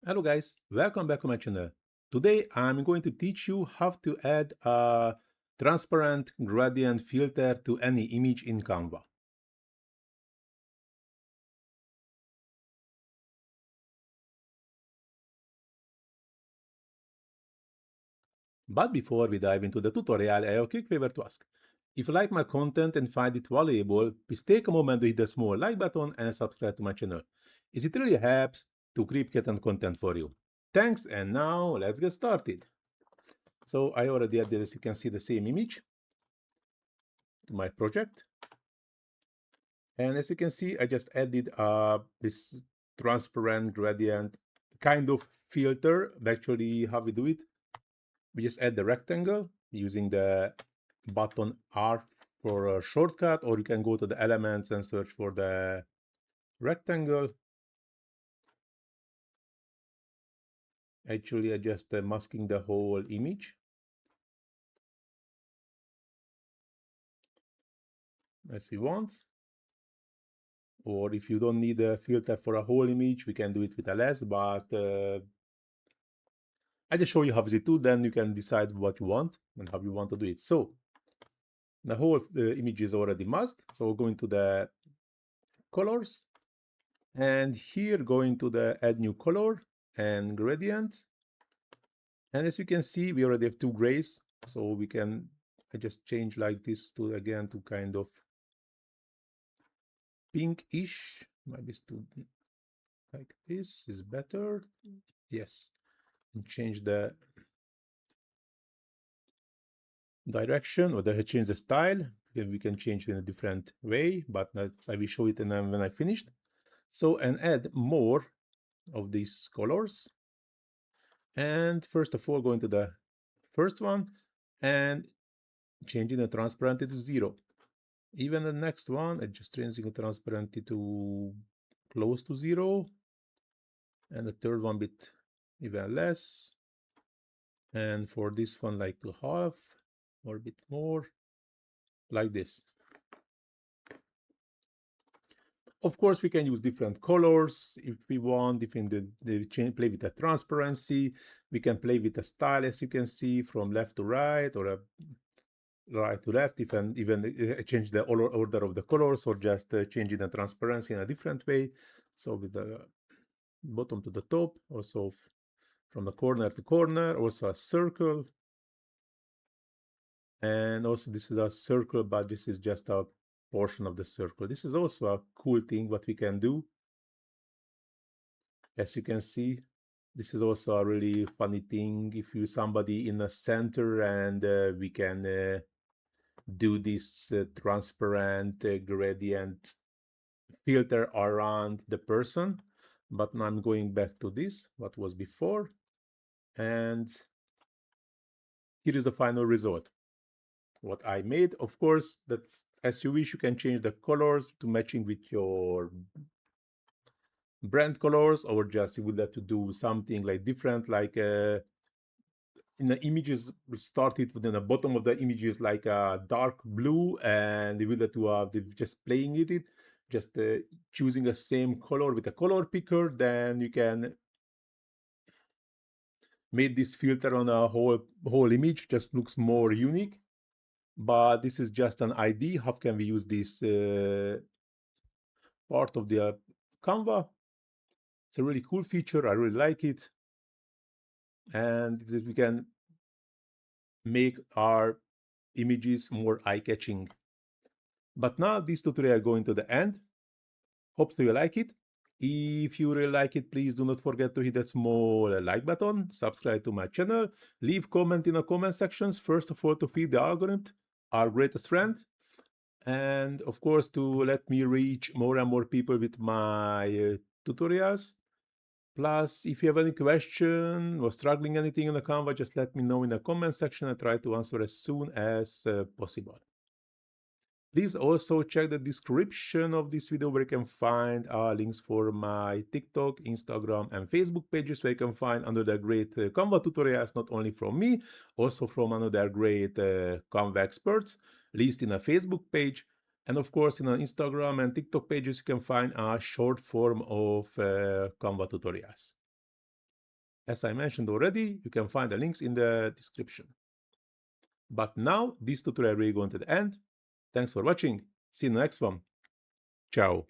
Hello guys, welcome back to my channel. Today I'm going to teach you how to add a transparent gradient filter to any image in Canva. But before we dive into the tutorial, I have a quick favor to ask. If you like my content and find it valuable, please take a moment to hit the small like button and subscribe to my channel. It really helps to create content for you. Thanks, and now let's get started. So I already added, as you can see, the same image to my project. And as you can see, I just added this transparent gradient kind of filter. Actually, how we do it, we just add the rectangle using the button R for a shortcut, or you can go to the elements and search for the rectangle. Actually, I just masking the whole image as we want. Or if you don't need a filter for a whole image, we can do it with a less, but I just show you how to do it, then you can decide what you want and how you want to do it. So the whole image is already masked. So we'll go into the colors, and here going to the add new color and gradient. And as you can see, we already have two grays. So we can, I just change like this to again to kind of pinkish. Maybe it's too like this is better. Yes. And change the direction, or change the style. We can change it in a different way, but I will show it when I finished. So, and add more of these colors. And first of all, going to the first one and changing the transparency to 0. Even the next one, I just changing the transparency to close to 0. And the third one bit even less. And for this one, like to half or a bit more, like this. Of course, we can use different colors if we want. If in the play with the transparency, we can play with the style, as you can see, from left to right or right to left. Even change the order of the colors, or just changing the transparency in a different way. So with the bottom to the top, also from the corner to corner, also a circle. And also this is a circle, but this is just a portion of the circle. This is also a cool thing what we can do. As you can see, this is also a really funny thing. If you somebody in the center, and we can do this transparent gradient filter around the person. But now I'm going back to this, what was before. And here is the final result. What I made, of course, that's as you wish, you can change the colors to matching with your brand colors, or just you would like to do something like different, like in the images we started within the bottom of the images like a dark blue, and you would like to have just playing with it, just choosing the same color with a color picker. Then you can make this filter on a whole image, just looks more unique. But this is just an idea. How can we use this part of the Canva? It's a really cool feature. I really like it. And we can make our images more eye-catching. But now this tutorial going to the end. Hope you like it. If you really like it, please do not forget to hit that small like button, subscribe to my channel, leave comment in the comment sections, first of all to feed the algorithm, our greatest friend, and of course to let me reach more and more people with my tutorials. Plus, if you have any question or struggling anything in the Canva, just let me know in the comment section. I try to answer as soon as possible. Please also check the description of this video, where you can find links for my TikTok, Instagram, and Facebook pages, where you can find another great Canva tutorials, not only from me, also from another great Canva experts, list in a Facebook page. And of course, in an Instagram and TikTok pages, you can find a short form of Canva tutorials. As I mentioned already, you can find the links in the description. But now this tutorial will go to the end. Thanks for watching. See you in the next one. Ciao.